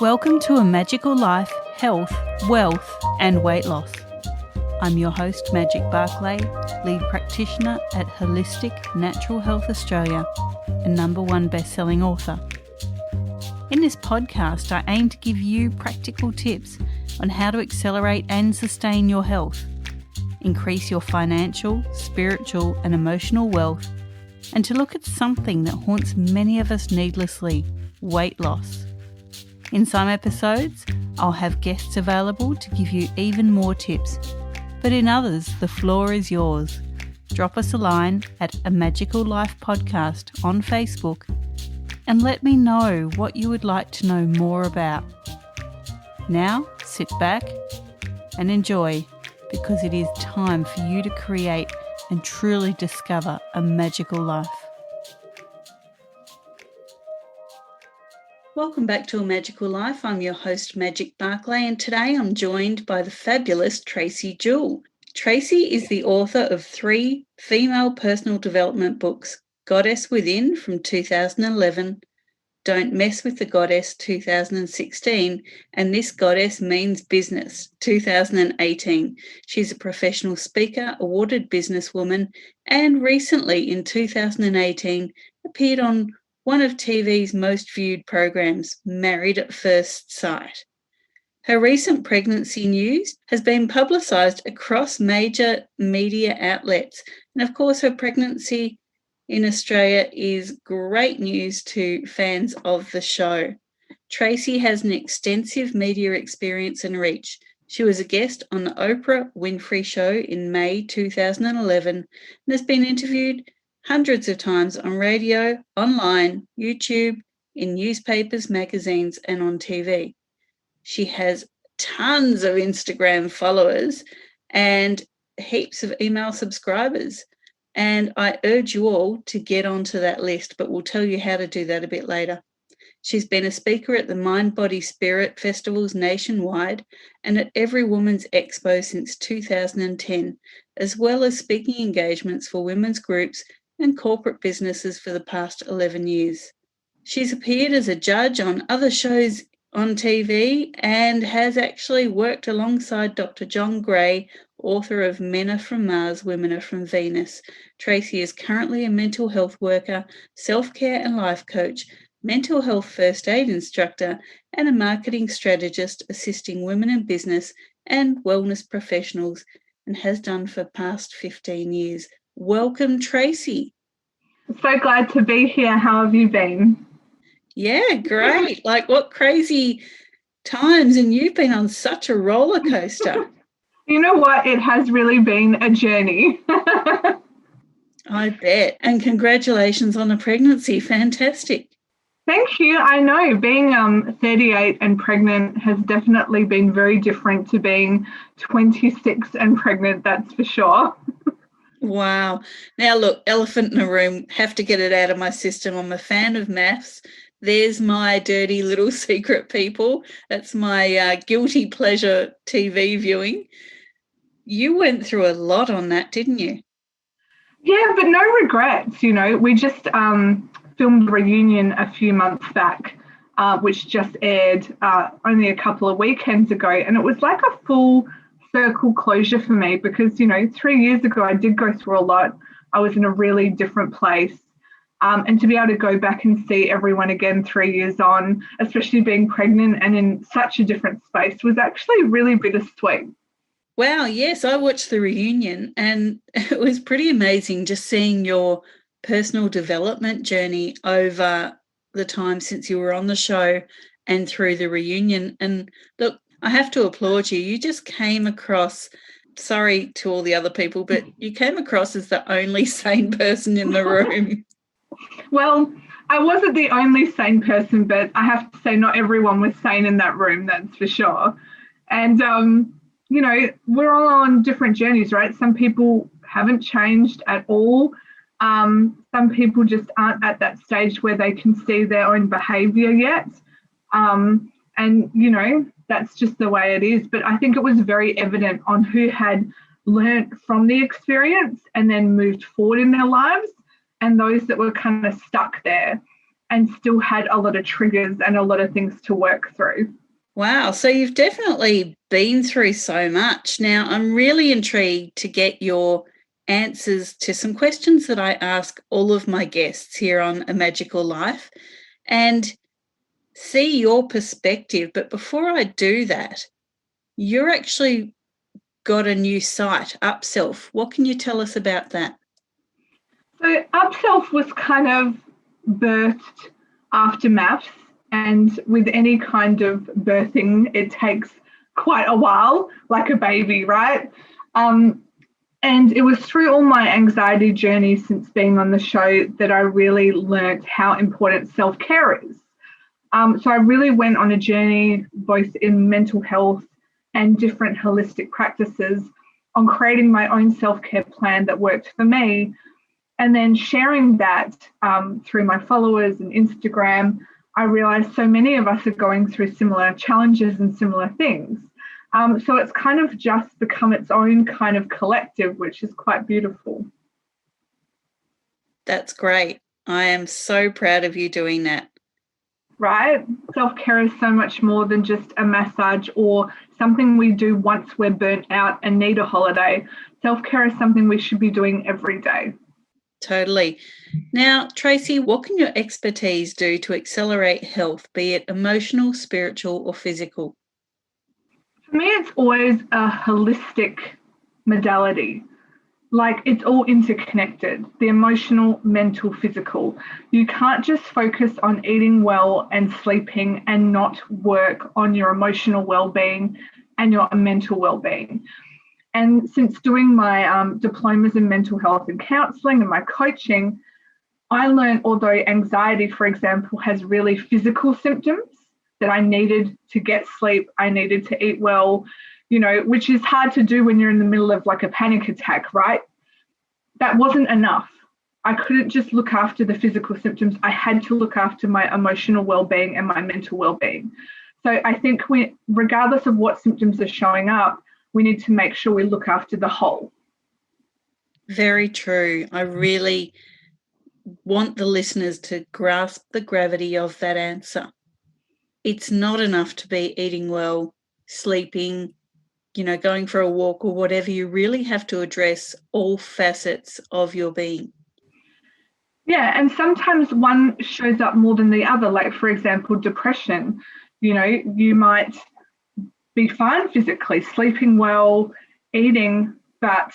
Welcome to A Magical Life, Health, Wealth and Weight Loss. I'm your host, Magic Barclay, lead practitioner at Holistic Natural Health Australia and #1 best-selling author. In this podcast, I aim to give you practical tips on how to accelerate and sustain your health, increase your financial, spiritual and emotional wealth, and to look at something that haunts many of us needlessly, weight loss. In some episodes, I'll have guests available to give you even more tips, but in others, the floor is yours. Drop us a line at A Magical Life Podcast on Facebook and let me know what you would like to know more about. Now, sit back and enjoy, because it is time for you to create and truly discover a magical life. Welcome back to A Magical Life. I'm your host, Magic Barclay, and today I'm joined by the fabulous Tracey Jewel. Tracey is the author of 3 female personal development books: Goddess Within from 2011, Don't Mess with the Goddess 2016, and This Goddess Means Business 2018. She's a professional speaker, awarded businesswoman, and recently in 2018 appeared on one of TV's most viewed programs, Married at First Sight. Her recent pregnancy news has been publicised across major media outlets, and of course her pregnancy in Australia is great news to fans of the show. Tracey has an extensive media experience and reach. She was a guest on the Oprah Winfrey Show in May 2011 and has been interviewed hundreds of times on radio, online, YouTube, in newspapers, magazines, and on TV. She has tons of Instagram followers and heaps of email subscribers. And I urge you all to get onto that list, but we'll tell you how to do that a bit later. She's been a speaker at the Mind, Body, Spirit festivals nationwide and at Every Woman's Expo since 2010, as well as speaking engagements for women's groups and corporate businesses for the past 11 years. She's appeared as a judge on other shows on TV and has actually worked alongside Dr. John Gray, author of Men Are From Mars, Women Are From Venus. Tracey is currently a mental health worker, self-care and life coach, mental health first aid instructor, and a marketing strategist assisting women in business and wellness professionals, and has done for the past 15 years. Welcome, Tracey. So glad to be here. How have you been? Yeah, great. Like, what crazy times, and you've been on such a roller coaster. You know what? It has really been a journey. I bet. And congratulations on the pregnancy. Fantastic. Thank you. I know being 38 and pregnant has definitely been very different to being 26 and pregnant, that's for sure. Wow. Now, look, elephant in the room, have to get it out of my system. I'm a fan of maths. There's my dirty little secret, people. That's my guilty pleasure TV viewing. You went through a lot on that, didn't you? Yeah, but no regrets. You know, we just filmed Reunion a few months back, which just aired only a couple of weekends ago. And it was like a full circle closure for me because, you know, 3 years ago, I did go through a lot. I was in a really different place. And to be able to go back and see everyone again 3 years on, especially being pregnant and in such a different space, was actually really bittersweet. Wow, yes, I watched the reunion and it was pretty amazing just seeing your personal development journey over the time since you were on the show and through the reunion. And look, I have to applaud you. You just came across, sorry to all the other people, but you came across as the only sane person in the room. Well, I wasn't the only sane person, but I have to say not everyone was sane in that room, that's for sure. And, you know, we're all on different journeys, right? Some people haven't changed at all. Some people just aren't at that stage where they can see their own behaviour yet. And, you know, that's just the way it is. But I think it was very evident on who had learnt from the experience and then moved forward in their lives, and those that were kind of stuck there. and still had a lot of triggers and a lot of things to work through. Wow. So you've definitely been through so much. Now, I'm really intrigued to get your answers to some questions that I ask all of my guests here on A Magical Life and see your perspective. But before I do that, you're actually got a new site, Upself. What can you tell us about that? So Upself was kind of birthed after maths, and with any kind of birthing, it takes quite a while, like a baby, right? And it was through all my anxiety journey since being on the show that I really learnt how important self-care is. So I really went on a journey both in mental health and different holistic practices on creating my own self-care plan that worked for me, and then sharing that through my followers and Instagram. I realized so many of us are going through similar challenges and similar things. So it's kind of just become its own kind of collective, which is quite beautiful. That's great. I am so proud of you doing that. Right? Self-care is so much more than just a massage or something we do once we're burnt out and need a holiday. Self-care is something we should be doing every day. Totally. Now, Tracey, what can your expertise do to accelerate health, be it emotional, spiritual, or physical? For me, it's always a holistic modality. Like, it's all interconnected, the emotional, mental, physical. You can't just focus on eating well and sleeping and not work on your emotional well-being and your mental well-being. And since doing my diplomas in mental health and counselling and my coaching, I learned, although anxiety, for example, has really physical symptoms, that I needed to get sleep, I needed to eat well, which is hard to do when you're in the middle of like a panic attack, right? That wasn't enough. I couldn't just look after the physical symptoms. I had to look after my emotional well-being and my mental well-being. So I think regardless of what symptoms are showing up, we need to make sure we look after the whole. Very true. I really want the listeners to grasp the gravity of that answer. It's not enough to be eating well, sleeping, going for a walk or whatever. You really have to address all facets of your being. Yeah, and sometimes one shows up more than the other. Like, for example, depression. You might be fine physically, sleeping well, eating, but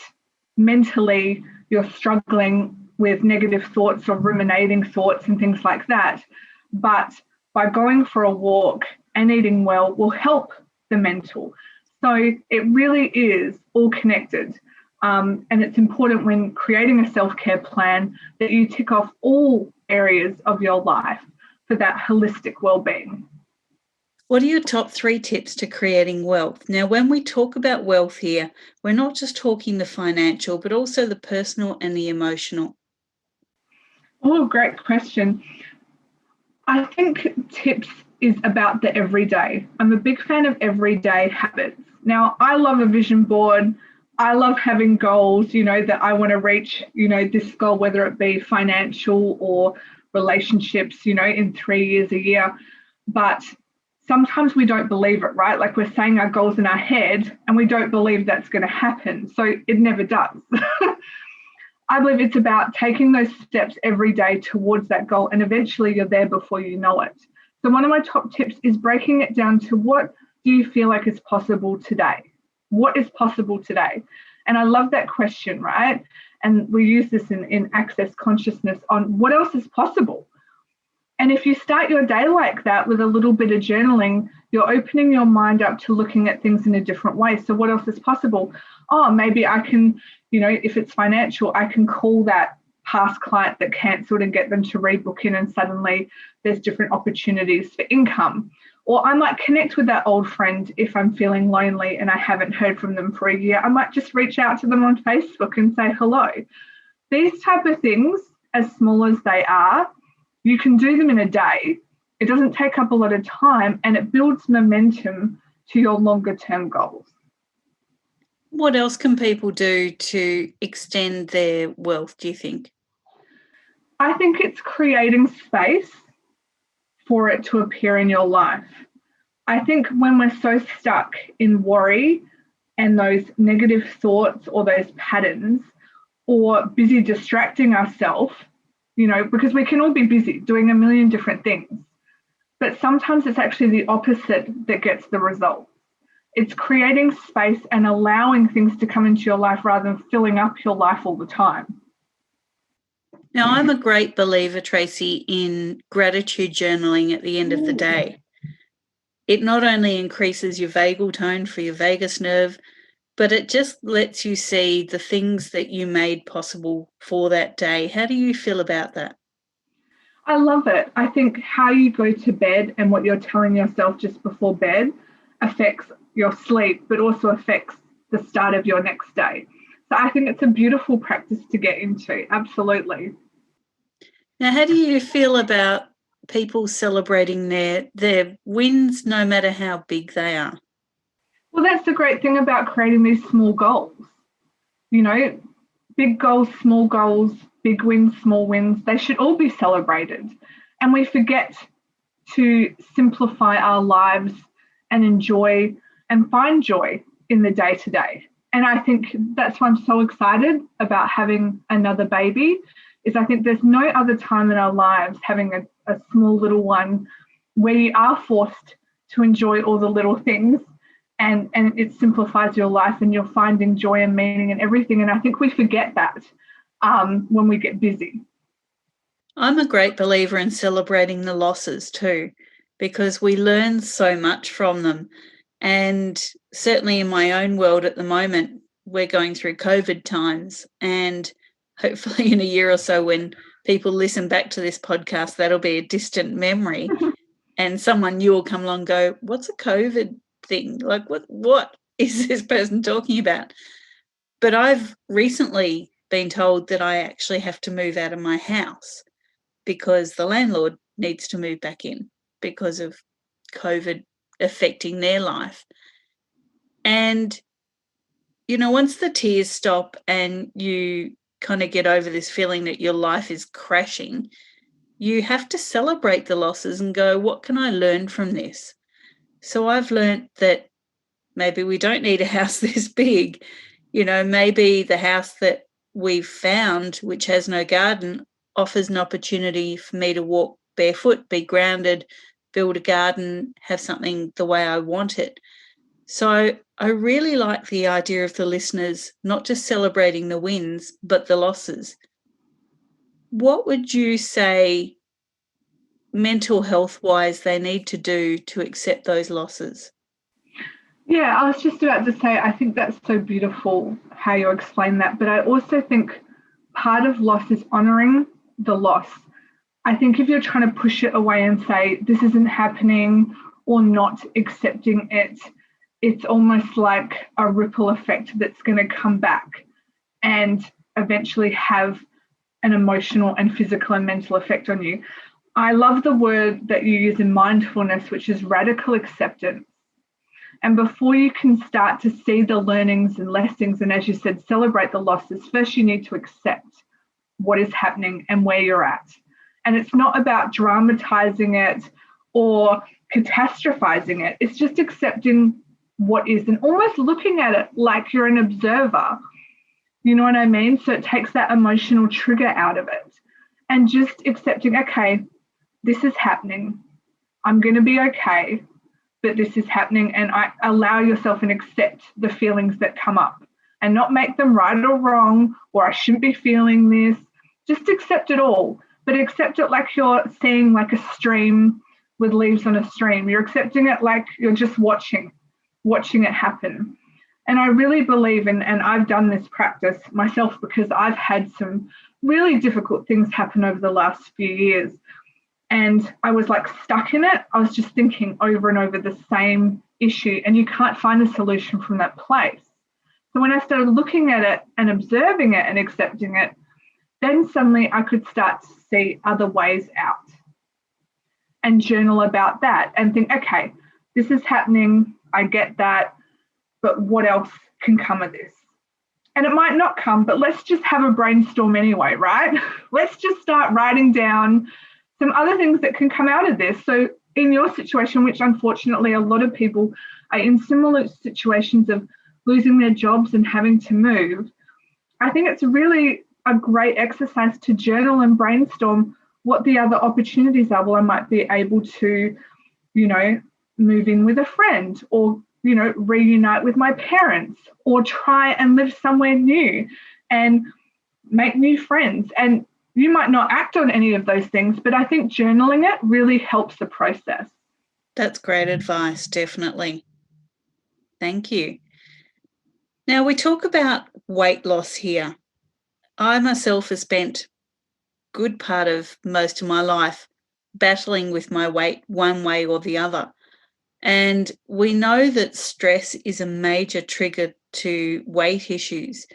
mentally you're struggling with negative thoughts or ruminating thoughts and things like that. But by going for a walk and eating well will help the mental. So it really is all connected. And it's important when creating a self-care plan that you tick off all areas of your life for that holistic well-being. What are your top 3 tips to creating wealth? Now, when we talk about wealth here, we're not just talking the financial, but also the personal and the emotional. Oh, great question. I think tips is about the everyday. I'm a big fan of everyday habits. Now, I love a vision board. I love having goals, that I want to reach, this goal, whether it be financial or relationships, in 3 years, a year. But sometimes we don't believe it, right? Like, we're saying our goals in our head and we don't believe that's going to happen. So it never does. I believe it's about taking those steps every day towards that goal, and eventually you're there before you know it. So one of my top tips is breaking it down to, what do you feel like is possible today? What is possible today? And I love that question, right? And we use this in Access Consciousness on what else is possible. And if you start your day like that with a little bit of journaling, you're opening your mind up to looking at things in a different way. So what else is possible? Oh, maybe I can, if it's financial, I can call that past client that cancelled and get them to rebook in, and suddenly there's different opportunities for income. Or I might connect with that old friend if I'm feeling lonely and I haven't heard from them for a year. I might just reach out to them on Facebook and say hello. These type of things, as small as they are, you can do them in a day. It doesn't take up a lot of time, and it builds momentum to your longer term goals. What else can people do to extend their wealth, do you think? I think it's creating space for it to appear in your life. I think when we're so stuck in worry and those negative thoughts or those patterns, or busy distracting ourselves, because we can all be busy doing a million different things, but sometimes it's actually the opposite that gets the result. It's creating space and allowing things to come into your life rather than filling up your life all the time. Now, I'm a great believer, Tracey, in gratitude journaling at the end of the day. It not only increases your vagal tone for your vagus nerve, but it just lets you see the things that you made possible for that day. How do you feel about that? I love it. I think how you go to bed and what you're telling yourself just before bed affects your sleep, but also affects the start of your next day. So I think it's a beautiful practice to get into. Absolutely. Now, how do you feel about people celebrating their wins, no matter how big they are? Well, that's the great thing about creating these small goals. Big goals, big wins, small wins, they should all be celebrated. And we forget to simplify our lives and enjoy and find joy in the day-to-day. And I think that's why I'm so excited about having another baby, is I think there's no other time in our lives having a small little one where you are forced to enjoy all the little things, and it simplifies your life and you're finding joy and meaning in everything. And I think we forget that when we get busy. I'm a great believer in celebrating the losses too, because we learn so much from them. And certainly in my own world at the moment, we're going through COVID times, and hopefully in a year or so when people listen back to this podcast, that'll be a distant memory. And someone new will come along and go, what's a COVID thing? Like, what is this person talking about? But I've recently been told that I actually have to move out of my house because the landlord needs to move back in because of COVID affecting their life. And, once the tears stop and you kind of get over this feeling that your life is crashing, you have to celebrate the losses and go, what can I learn from this? So I've learned that maybe we don't need a house this big. Maybe the house that we've found, which has no garden, offers an opportunity for me to walk barefoot, be grounded, build a garden, have something the way I want it. So I really like the idea of the listeners not just celebrating the wins, but the losses. What would you say mental health-wise they need to do to accept those losses? Yeah, I was just about to say, I think that's so beautiful how you explain that. But I also think part of loss is honouring the loss. I think if you're trying to push it away and say, this isn't happening, or not accepting it, it's almost like a ripple effect that's going to come back and eventually have an emotional and physical and mental effect on you. I love the word that you use in mindfulness, which is radical acceptance. And before you can start to see the learnings and lessons, and as you said, celebrate the losses, first you need to accept what is happening and where you're at. And it's not about dramatizing it or catastrophizing it. It's just accepting what is and almost looking at it like you're an observer. You know what I mean? So it takes that emotional trigger out of it and just accepting, okay, this is happening. I'm going to be okay, but this is happening, and I allow yourself and accept the feelings that come up and not make them right or wrong, or I shouldn't be feeling this. Just accept it all, but accept it like you're seeing like a stream with leaves on a stream. You're accepting it like you're just watching it happen. And I really believe in, and I've done this practice myself because I've had some really difficult things happen over the last few years. And I was like stuck in it. I was just thinking over and over the same issue, and you can't find a solution from that place. So when I started looking at it and observing it and accepting it, then suddenly I could start to see other ways out and journal about that and think, okay, this is happening. I get that, but what else can come of this? And it might not come, but let's just have a brainstorm anyway, right? Let's just start writing down some other things that can come out of this. So in your situation, which unfortunately a lot of people are in similar situations of losing their jobs and having to move, I think it's really a great exercise to journal and brainstorm what the other opportunities are. Well, I might be able to, move in with a friend, or, reunite with my parents, or try and live somewhere new and make new friends. And you might not act on any of those things, but I think journaling it really helps the process. That's great advice, definitely. Thank you. Now, we talk about weight loss here. I myself have spent a good part of most of my life battling with my weight one way or the other. And we know that stress is a major trigger to weight issues.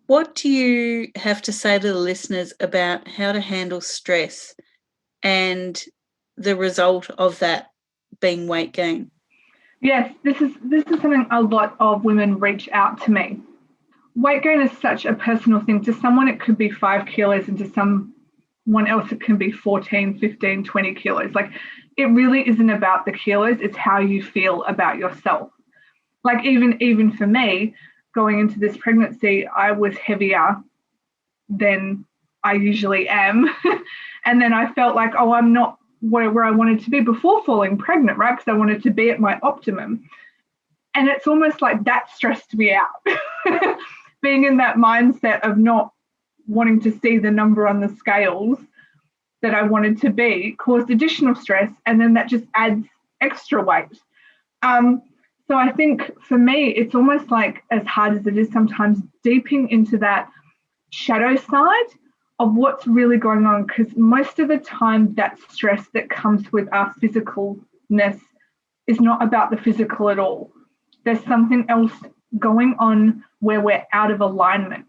What do you have to say to the listeners about how to handle stress and the result of that being weight gain? Yes, this is something a lot of women reach out to me. Weight gain is such a personal thing. To someone, it could be 5 kilos, and to someone else, it can be 14, 15, 20 kilos. Like, it really isn't about the kilos. It's how you feel about yourself. Like, even for me, going into this pregnancy, I was heavier than I usually am. And then I felt like, oh, I'm not where I wanted to be before falling pregnant, right? Because I wanted to be at my optimum. And it's almost like that stressed me out. Being in that mindset of not wanting to see the number on the scales that I wanted to be caused additional stress. And then that just adds extra weight. So I think for me, it's almost like, as hard as it is sometimes, deeping into that shadow side of what's really going on, because most of the time that stress that comes with our physicalness is not about the physical at all. There's something else going on where we're out of alignment.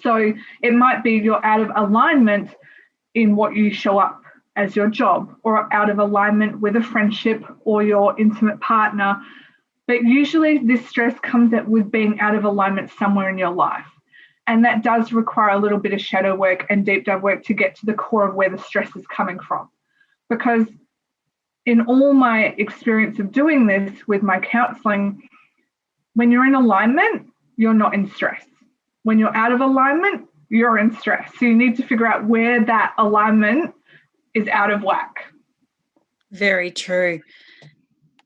So it might be you're out of alignment in what you show up as your job, or out of alignment with a friendship or your intimate partner. But usually this stress comes with being out of alignment somewhere in your life. And that does require a little bit of shadow work and deep dive work to get to the core of where the stress is coming from. Because in all my experience of doing this with my counseling, when you're in alignment, you're not in stress. When you're out of alignment, you're in stress. So you need to figure out where that alignment is out of whack. Very true.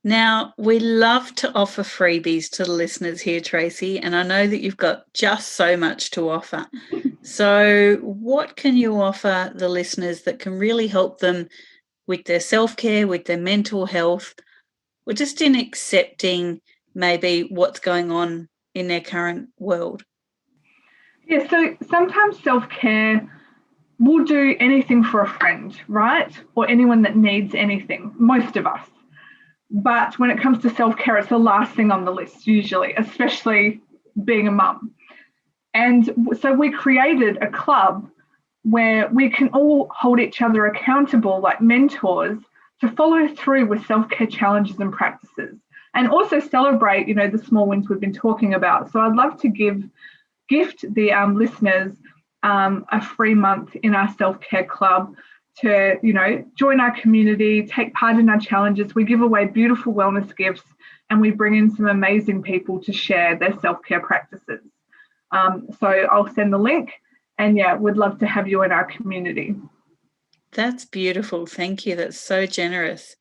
Now, we love to offer freebies to the listeners here, Tracey, and I know that you've got just so much to offer. So what can you offer the listeners that can really help them with their self-care, with their mental health, or just in accepting maybe what's going on in their current world? Yeah, so sometimes self-care will do anything for a friend, right? Or anyone that needs anything, most of us. But when it comes to self-care, it's the last thing on the list usually, especially being a mum. And so we created a club where we can all hold each other accountable like mentors to follow through with self-care challenges and practices, and also celebrate, the small wins we've been talking about. So I'd love to gift the listeners a free month in our self-care club to, join our community, take part in our challenges. We give away beautiful wellness gifts, and we bring in some amazing people to share their self-care practices. So I'll send the link, and would love to have you in our community. That's beautiful. Thank you. That's so generous.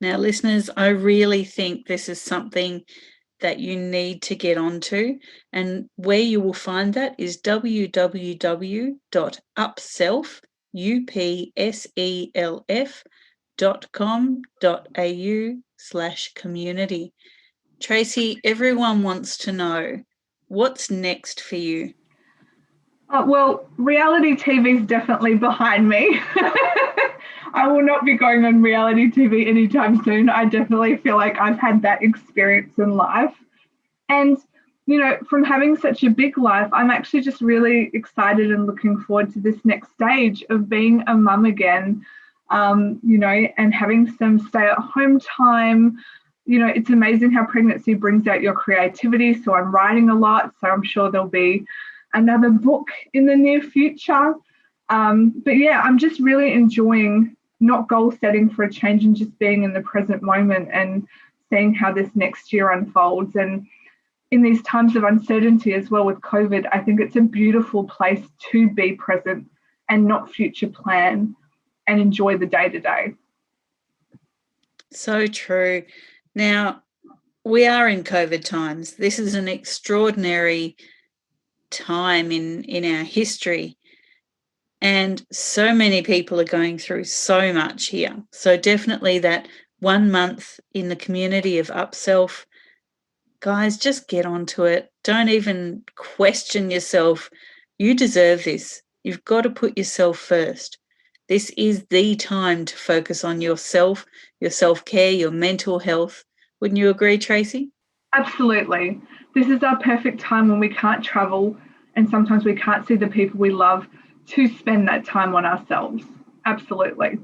Now, listeners, I really think this is something that you need to get onto, and where you will find that is www.upself.com.au/community. Tracey, everyone wants to know, what's next for you? Well, reality TV is definitely behind me. I will not be going on reality TV anytime soon. I definitely feel like I've had that experience in life. And, from having such a big life, I'm actually just really excited and looking forward to this next stage of being a mum again, and having some stay-at-home time. It's amazing how pregnancy brings out your creativity. So I'm writing a lot. So I'm sure there'll be another book in the near future. But yeah, I'm just really enjoying not goal setting for a change and just being in the present moment and seeing how this next year unfolds. And in these times of uncertainty as well with COVID, I think it's a beautiful place to be present and not future plan and enjoy the day to day. So true. Now, we are in COVID times. This is an extraordinary time in our history. And so many people are going through so much here. So definitely that 1 month in the community of Upself, guys, just get onto it. Don't even question yourself. You deserve this. You've got to put yourself first. This is the time to focus on yourself, your self-care, your mental health. Wouldn't you agree, Tracey? Absolutely. This is our perfect time when we can't travel and sometimes we can't see the people we love to spend that time on ourselves. Absolutely.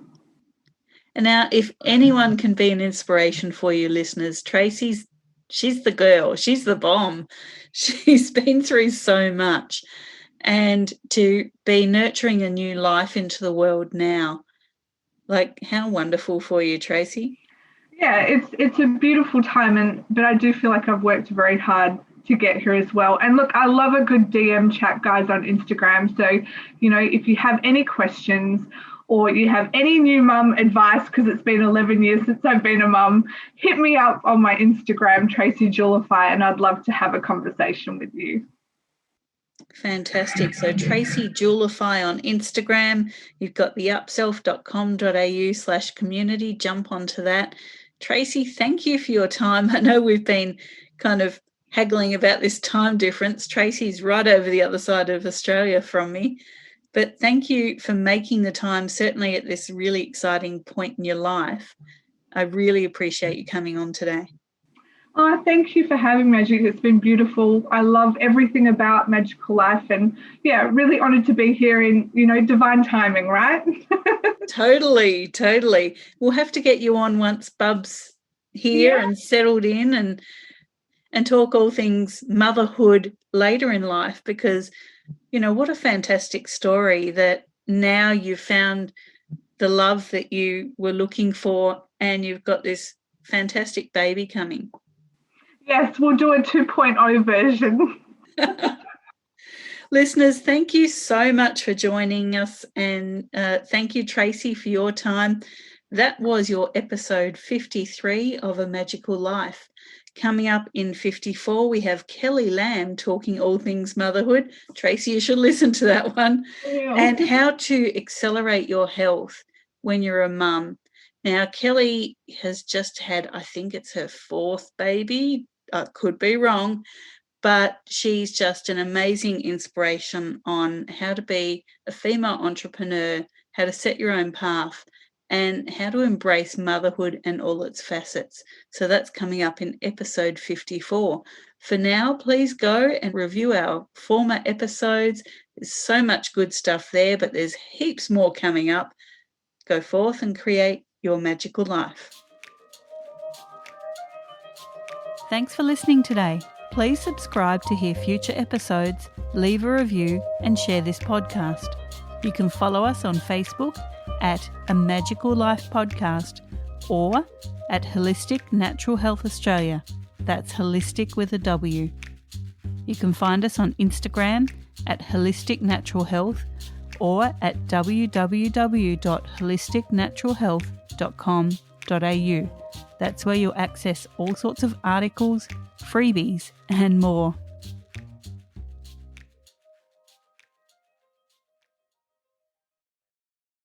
And now, if anyone can be an inspiration for you listeners, she's the girl. She's the bomb. She's been through so much. And to be nurturing a new life into the world now, like how wonderful for you, Tracey. Yeah, it's a beautiful time, but I do feel like I've worked very hard to get here as well. And look, I love a good DM chat, guys, on Instagram. So, if you have any questions or you have any new mum advice, because it's been 11 years since I've been a mum, hit me up on my Instagram, Tracey Jewel, and I'd love to have a conversation with you. Fantastic. So Tracey Jewelify on Instagram. You've got the upself.com.au/community. Jump onto that. Tracey, thank you for your time. I know we've been kind of haggling about this time difference. Tracey's right over the other side of Australia from me. But thank you for making the time, certainly at this really exciting point in your life. I really appreciate you coming on today. Oh, thank you for having me, Magic. It's been beautiful. I love everything about Magical Life, and yeah, really honoured to be here in, divine timing, right? Totally. We'll have to get you on once Bub's here and settled in and talk all things motherhood later in life, because, what a fantastic story that now you've found the love that you were looking for and you've got this fantastic baby coming. Yes, we'll do a 2.0 version. Listeners, thank you so much for joining us, and thank you, Tracey, for your time. That was your episode 53 of A Magical Life. Coming up in 54, we have Kelly Lamb talking all things motherhood. Tracey, you should listen to that one. Yeah. And how to accelerate your health when you're a mum. Now, Kelly has just had, I think it's her 4th baby. I could be wrong, but she's just an amazing inspiration on how to be a female entrepreneur, how to set your own path, and how to embrace motherhood and all its facets. So that's coming up in episode 54. For now, please go and review our former episodes. There's so much good stuff there, but there's heaps more coming up. Go forth and create your magical life. Thanks for listening today. Please subscribe to hear future episodes, leave a review, and share this podcast. You can follow us on Facebook at A Magical Life Podcast or at Holistic Natural Health Australia. That's holistic with a W. You can find us on Instagram at Holistic Natural Health or at www.holisticnaturalhealth.com.au. That's where you'll access all sorts of articles, freebies, and more.